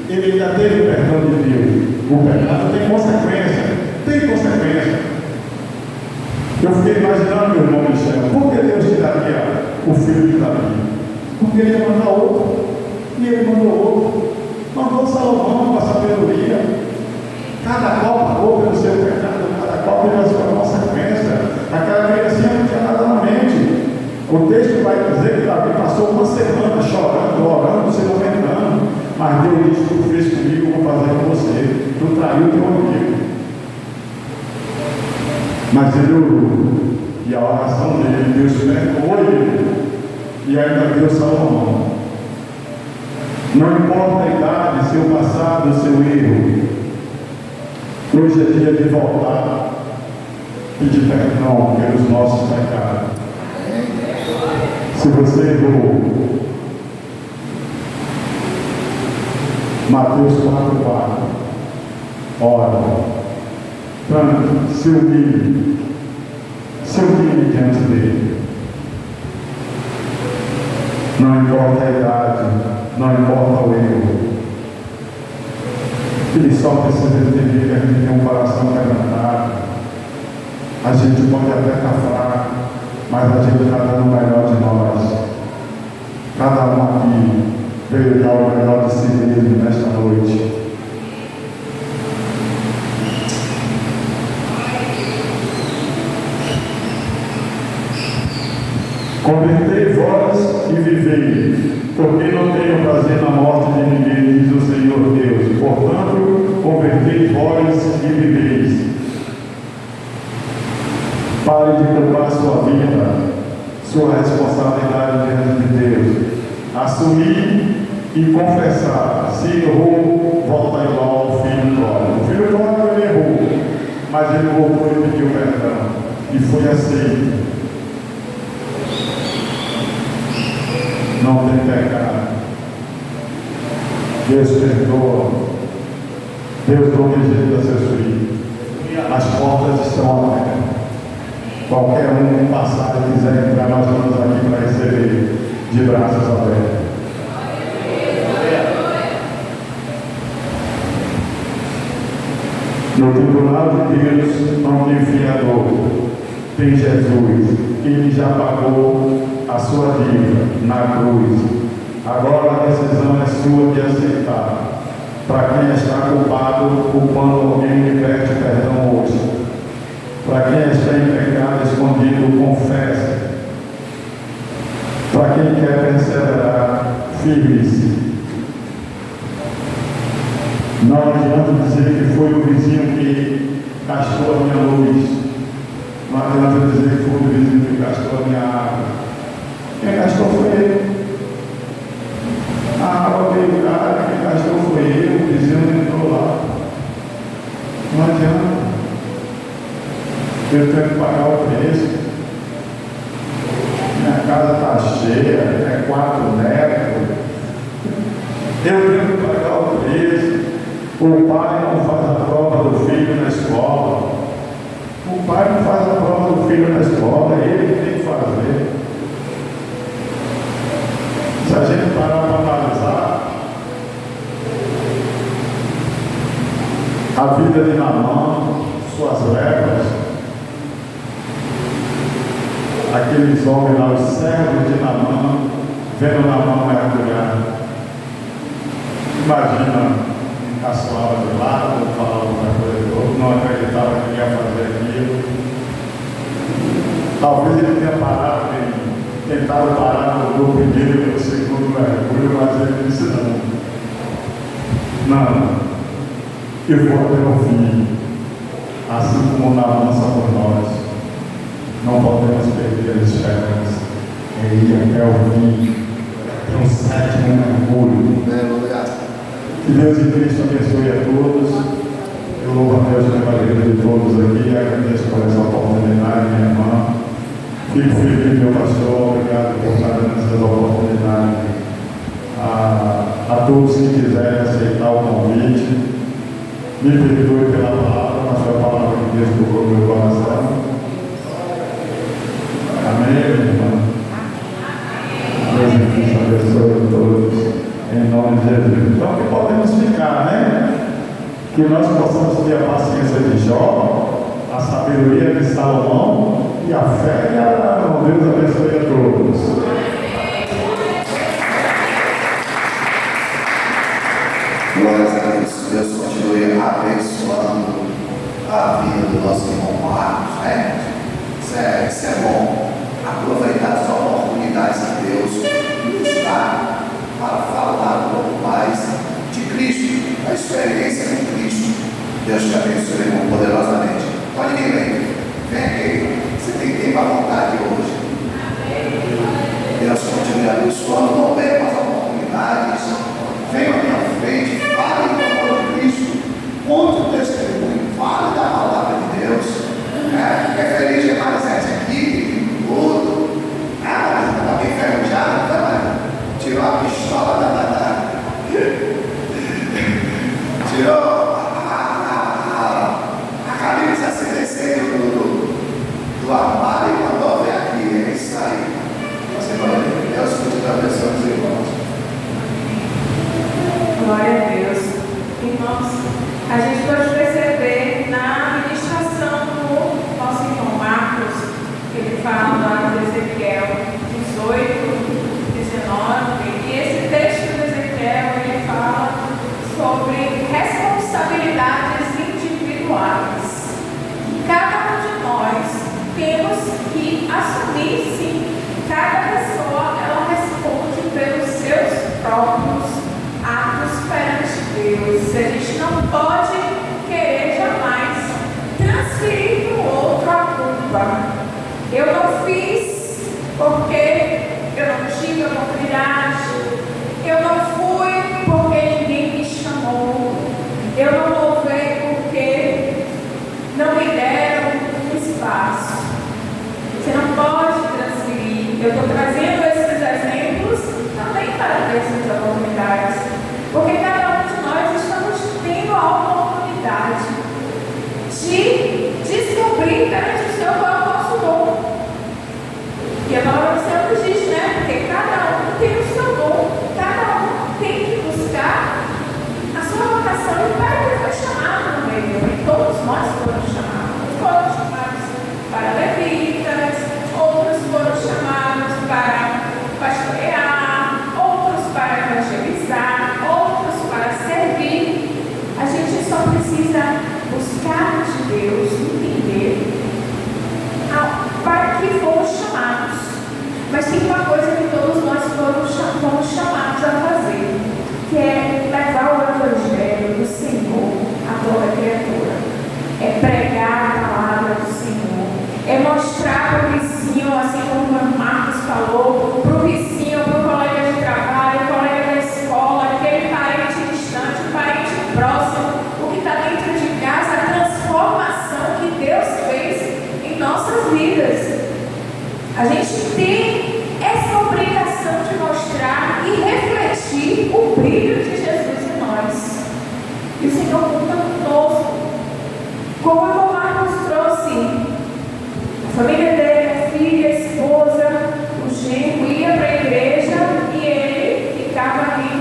S5: ele ainda teve o perdão de Deus. O perdão tem consequência. Tem consequência. Eu fiquei imaginando, meu irmão Michel, por que Deus tiraria o filho de Davi? Porque ele ia mandar outro. E ele mandou outro. Mandou Salomão com a sabedoria. Cada qual pagou pelo seu pecado, cada qual pela sua consequência. Aquela criancinha não tinha nada na mente. O texto vai dizer que Davi passou uma semana chorando, orando, se lamentando. Mas Deus disse: tu fez comigo, eu vou fazer com você. Tu traiu teu amigo. Mas ele orou, e a oração dele, Deus perdoou ele, e ainda deu Salomão. Não importa a idade, seu passado, seu erro, hoje é dia de voltar e de perdão pelos nossos pecados. Se você errou, Mateus 4:4, ora. Portanto, se humilhe diante dele. Não importa a idade, não importa o erro. Ele só precisa entender que a gente tem um coração quebrantado. A gente pode até estar fraco, mas a gente está dando o melhor de nós. Cada um aqui veio dar o melhor de si mesmo nesta noite. Convertei vós e vivei, porque não tenho prazer na morte de ninguém, diz o Senhor Deus. Portanto, convertei vós e viveis. Pare de culpar sua vida, sua responsabilidade diante de Deus. Assumir e confessar. Se errou, volta igual ao filho pródigo. O filho pródigo ele errou, mas ele voltou e pediu perdão. E foi aceito. Não tem pecado. Deus perdoa. Deus não rejeita seus filhos. As portas estão abertas. Qualquer um que passar e quiser entrar, nós estamos aqui para receber de braços abertos. No tribunal de Deus não tem fiador, tem Jesus. Ele já pagou a sua dívida na cruz. Agora a decisão é sua de aceitar. Para quem está culpado, culpando alguém, liberte perdão hoje. Para quem está em pecado escondido, confesse. Para quem quer perseverar, firme-se. Não adianta dizer que foi o vizinho que gastou a minha luz. Não adianta dizer que foi o vizinho que gastou a minha água. Quem gastou foi ele. A água veio cá, quem gastou foi ele, o vizinho entrou lá. Não adianta. Eu tenho que pagar o preço. Minha casa está cheia, é 4 metros. Eu tenho que pagar o preço. O pai não faz a prova do filho na escola. O pai não faz a prova do filho na escola, é ele que tem que fazer. Se a gente parar para analisar a vida de Naamã, suas lepras, aqueles homens lá, os servos de Naamã, vendo Naamã mergulhar. Imagina, caçoava de lado, ou falava outra coisa de outro, não acreditava que ia fazer aquilo. Talvez ele tenha parado, tentado parar no grupo dele no segundo mergulho, mas ele disse não, eu vou até o fim, assim como na avança por nós, não podemos perder a esperança, é ir até o fim, é um 7º mergulho. Que Deus em Cristo abençoe a todos. Eu louvo a Deus pela vida de todos aqui. Agradeço por essa oportunidade, minha irmã. Fico feliz, meu pastor. Obrigado por estar dando essas oportunidades. A todos que quiserem aceitar o convite, me perdoe pela palavra, mas foi a palavra que Deus tocou no meu coração. Amém, minha irmã? Deus em Cristo abençoe a todos. Em nome de Jesus. Então, que podemos ficar, né? Que nós possamos ter a paciência de Jó, a sabedoria de Salomão e a fé de Abraão. Deus abençoe a todos.
S4: Glórias a Deus. Deus continue abençoando a vida do nosso irmão Marcos, né? Isso é bom. Aproveitar as oportunidades que Deus nos dá para falar um pouco mais de Cristo, a experiência com Cristo. Deus te abençoe, irmão, poderosamente. Pode vir, vem aqui. Você tem tempo à vontade hoje. Deus continue abençoando. Não perca as oportunidades. Venha à minha frente, fale do amor de Cristo. Conte o testemunho, fale da palavra de Deus. É feliz que aparece aqui, tudo. Está bem enferrujado, tá? Tirou a pistola da tirou a camisa CDC do armário e mandou ver aqui. É isso aí. Você vai ver. Deus continue abençoando os irmãos.
S2: Glória a Deus. Irmãos, a gente pode perceber na ministração do nosso irmão Marcos, que ele fala lá do Ezequiel 18, 19, e esse texto do Ezequiel, ele fala sobre responsabilidades individuais. Cada um de nós temos que assumir, sim, cada pessoa, ela responde pelos seus próprios atos perante Deus. A gente não pode querer jamais transferir para o outro a culpa. Eu não fiz porque eu não tive oportunidade. Eu não fui porque ninguém me chamou. Eu não louvei porque não me deram um espaço. Você não pode transferir. Eu estou trazendo esses exemplos também para ter essas oportunidades. Porque cada um de nós estamos tendo a oportunidade de descobrir perante o Senhor qual é o nosso dom. E a palavra do Senhor nos diz, né? Porque cada um tem o seu dom, cada um tem que buscar a sua vocação e para que foi chamado no meio. E todos nós foram chamados para levitas, outros foram chamados para pastorear, outros para evangelizar, outros para servir. A gente só precisa buscar de Deus, entender para que fomos chamados. Mas tem uma coisa que todos nós fomos chamados a fazer, que é levar o Evangelho do Senhor a toda criatura. É pregar a palavra do Senhor. É mostrar para o vizinho, assim como o Marcos falou, para o vizinho, para o colega de trabalho, colega da escola, aquele parente distante, parente próximo, o que está dentro de casa, a transformação que Deus fez em nossas vidas. A gente tem essa obrigação de mostrar e refletir o brilho de Jesus em nós. E o Senhor conta conosco. Como o irmão Marcos trouxe, a família dele, a filha, a esposa, o genro, ia para a igreja e ele ficava ali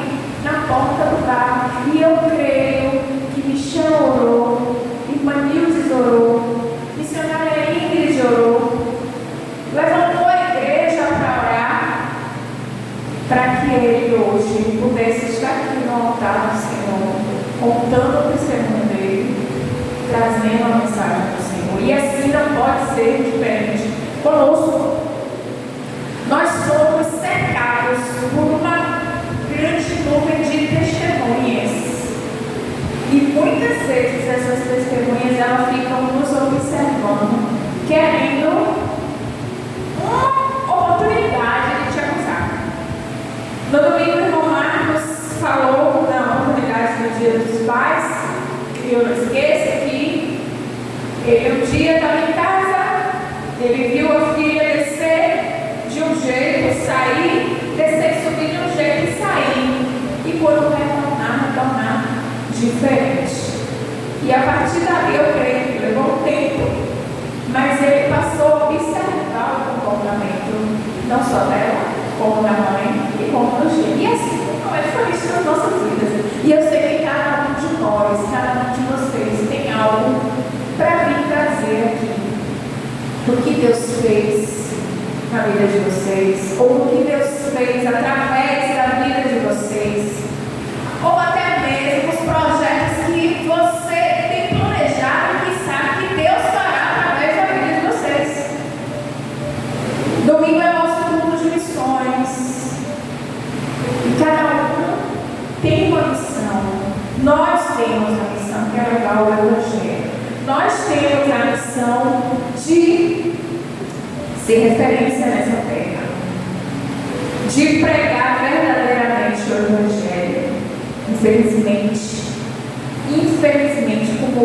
S2: na porta do bar. E eu creio que Michel orou, irmã Nildes orou, missionária Ingrid orou, levantou a igreja para orar, para que ele hoje pudesse estar aqui no altar do Senhor, contando o testemunho dele, trazendo a mensagem do Senhor. E assim não pode ser diferente conosco. Nós somos cercados por uma grande nuvem de testemunhas. E muitas vezes essas testemunhas elas ficam nos observando, querendo uma oportunidade de te acusar. No domingo, o irmão Marcos falou na oportunidade do Dia dos Pais, e eu não esqueço que ele um dia estava em casa, ele viu a filha descer de um jeito, sair, descer e subir de um jeito e sair. E quando retornar diferente. E a partir dali eu creio que levou um tempo, mas ele passou a observar o comportamento, não só dela, como da mãe e como do genro. E assim não é diferente nas nossas vidas. E eu sei que cada um de nós, cada um de vocês tem algo para vir trazer aqui do que Deus fez na vida de vocês, ou do que Deus fez através da vida de vocês, ou até mesmo os projetos que você tem planejado e que sabe que Deus fará através da vida de vocês. Domingo é nosso culto de missões. E cada um tem uma missão. Nós temos a missão que é levar o Evangelho. Nós temos a missão de ser referência nessa terra, de pregar verdadeiramente o Evangelho. Infelizmente, como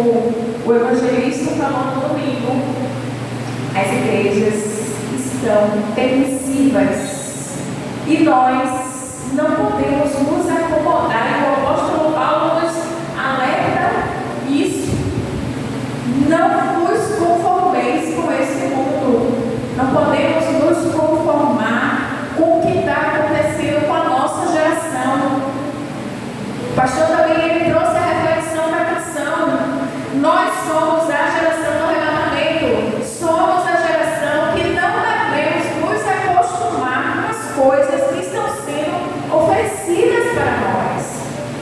S2: o evangelista falou no domingo, as igrejas estão permissivas e nós não podemos nos acomodar. E o apóstolo Paulo nos alerta isso. Não vos conformeis com esse mundo. Não podemos nos conformar com o que está acontecendo com a nossa geração. O pastor também ele trouxe a reflexão da canção. Nós somos a geração do arrebatamento. Somos a geração que não devemos nos acostumar com as coisas que estão sendo oferecidas para nós.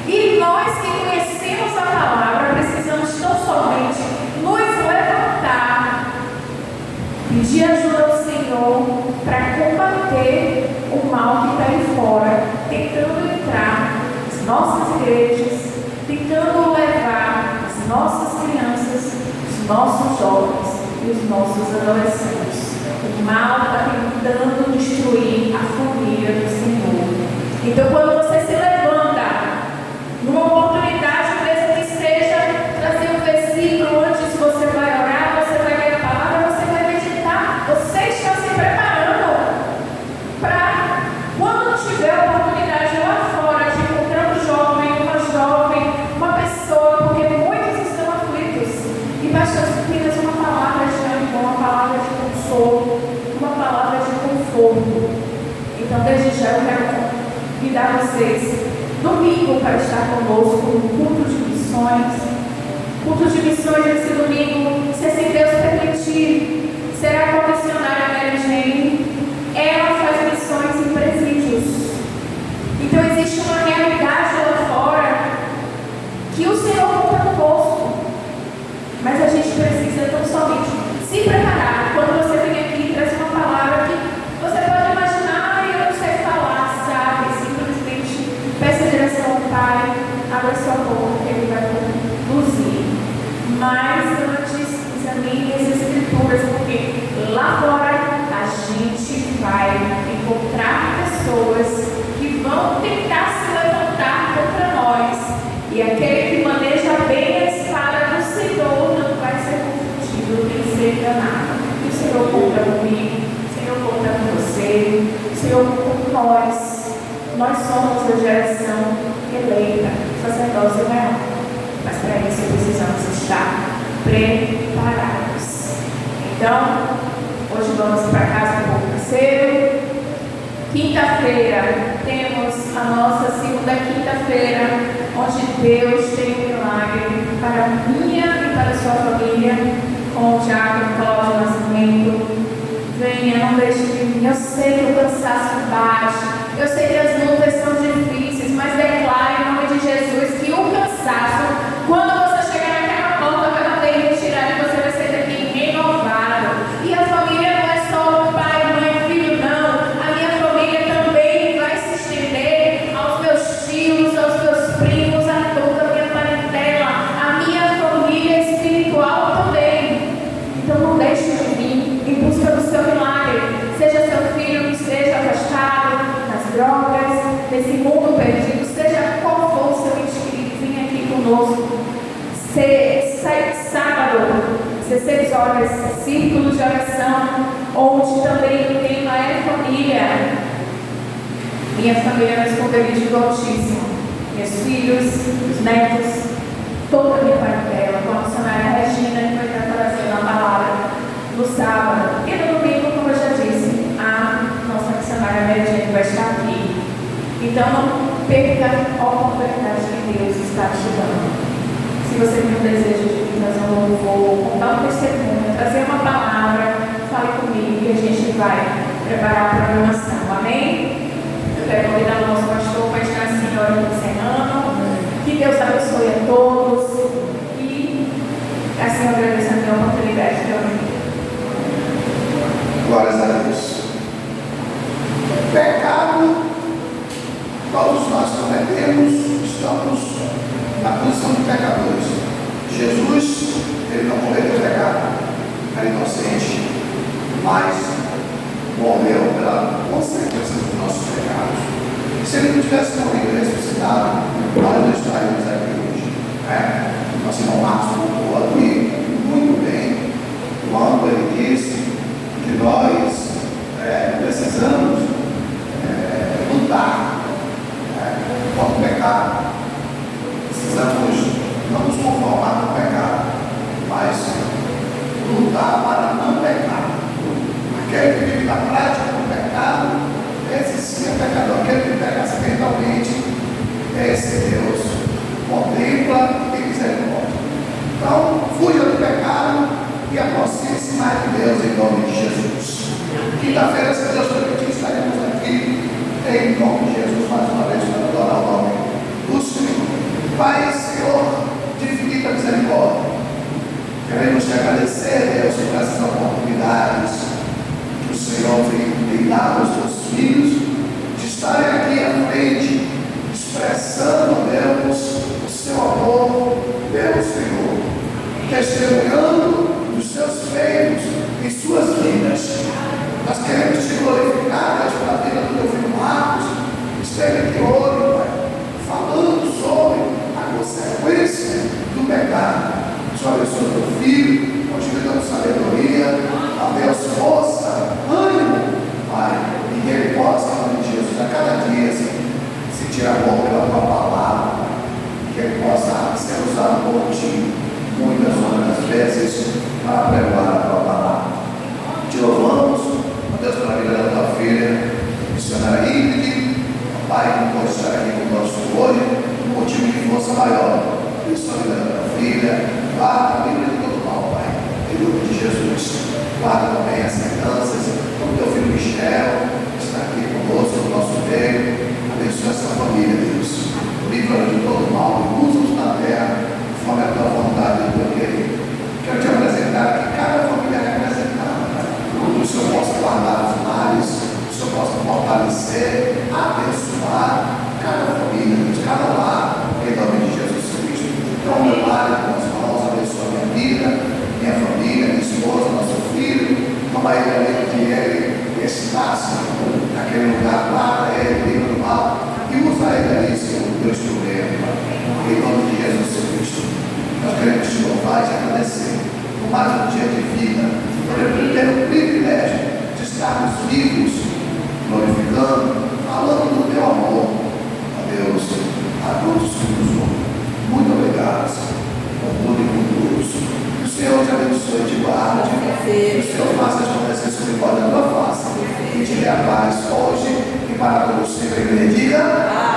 S2: E nós que conhecemos a palavra precisamos tão somente nos levantar, pedir ajuda ao Senhor para combater o mal que está aí fora, tentando entrar nas nossas igrejas, tentando levar as nossas crianças, os nossos jovens e os nossos adolescentes O mal está tentando destruir a família do Senhor. Então, quando você se levanta, numa oportunidade, mesmo que seja trazer um versículo antes, você vai orar, você vai ler a palavra, você vai meditar. Você está se preparando para, quando tiver a oportunidade lá fora de encontrar um jovem, uma jovem, uma pessoa, porque muitos estão aflitos, e basta apenas uma palavra de ânimo, uma palavra de consolo, uma palavra de conforto. Então, desde já eu quero convidar vocês domingo para estar conosco no culto de missões. Culto de missões esse domingo, se assim Deus permitir, será com a missionária Mary Jane. Ela faz missões em presídios. Então existe uma realidade lá fora que o Senhor conta conosco. Mas a gente precisa tão somente se preparar. Quando você vem aqui e traz uma palavra que você pode imaginar, eu não sei falar, sabe? Simplesmente peça direção ao Pai, abra sua boca que Ele vai conduzir. Mas antes, examine as Escrituras, porque lá fora a gente vai encontrar pessoas que vão tentar se levantar contra nós. E aquele que maneja bem a espada do Senhor não vai ser confundido nem ser enganado. E o Senhor conta comigo, o Senhor conta com você, o Senhor conta com nós. Nós somos a geração eleita, sacerdócio real. Mas para isso precisamos estar preparados. Então, hoje vamos para casa um pouco cedo. Quinta-feira temos a nossa segunda quinta-feira, onde Deus tem um milagre para a minha e para a sua família, com o Diácono Cláudio Nascimento. Venha, não deixe de vir. Eu sei que o cansaço bate, eu sei que as lutas são difíceis, mas declare em nome de Jesus que o cansaço, quando você chegar naquela porta, vai bater e retirar, e você vai sair daqui renovado. E a família não é só pai, mãe, filho, não. A minha família também vai se estender aos meus tios, aos meus primos, a toda a minha parentela, a minha família espiritual também. Então não deixe de vir em busca do seu milagre. Seja seu filho que esteja afastado nas drogas, nesse mundo perdido, seja qual for o seu ente querido, venha aqui conosco. Sábado, 16 horas, círculo de oração, onde também o tema é família. Minha família no esconderijo do Altíssimo. Meus filhos, os netos, toda a minha parentela, com a missionária Regina, que vai estar trazendo a palavra no sábado. E no domingo, como eu já disse, a nossa missionária Regina vai estar aqui. Então, não perca a oportunidade que Deus está te dando. Se você tem um desejo de fazer um louvor, contar um testemunho, trazer uma palavra, fale comigo e a gente vai preparar a programação. Amém? Eu quero convidar o nosso pastor para estar assim, orando encerrando. Que Deus abençoe a todos. E assim eu agradeço a minha oportunidade de orar.
S4: Glórias a Deus. Pecado, todos nós cometemos, estamos na posição de pecadores. Jesus, ele não cometeu pecado, era inocente, mas morreu pela consequência dos nossos pecados. E se ele não tivesse morrido e ressuscitado, nós não estaríamos aqui hoje. Nosso irmão Marcos colocou aqui muito bem quando ele disse que nós precisamos lutar contra o pecado. Precisamos não nos conformar com o pecado, mas lutar para não pecar. Aquele que vive na prática do pecado, esse sim é pecador. Aquele que pega acidentalmente, esse Deus contempla e tem misericórdia. Então, fuja do pecado e aproxime-se mais de Deus em nome de Jesus. Quinta-feira, se Deus permitir, estaremos aqui em nome de Jesus mais uma vez para adorar o nome do Senhor. Pai, Senhor, de infinita misericórdia, queremos te agradecer, Deus, por essas oportunidades que o Senhor tem dado aos teus filhos de estarem aqui à frente, expressando, Deus, o seu amor, Deus, Senhor, testemunhando dos seus feitos em suas vidas. nome de Jesus. Guarda também as crianças, como teu filho Michel, que está aqui conosco, no nosso meio. Abençoa essa família, Deus. Livra de todo mal, usa-os na terra, conforme a tua vontade e o teu querer. Quero te apresentar aqui cada família representada. Que o Senhor possa guardar os mares, que o Senhor possa fortalecer, abençoar cada família, cada lar, em nome de Jesus Cristo. Então, meu Pai, com as mãos, abençoa minha vida, minha família, minha esposa, nosso filho. Toma ele ali que ele está, Senhor, naquele lugar, guarda ele, livra do mal, e usa ele ali, Senhor, o teu instrumento, em nome de Jesus Cristo. Nós queremos te louvar e te agradecer por mais um dia de vida, pelo privilégio de estarmos vivos, glorificando, falando do teu amor, a Deus, a todos que nos ouvem. Muito obrigado, Senhor, por tudo e por todos. Que o Senhor te abençoe e te guarde. Que o Senhor faça as promessas que ele pode na tua face. E te dê a paz hoje e para todos sempre. Ele diga.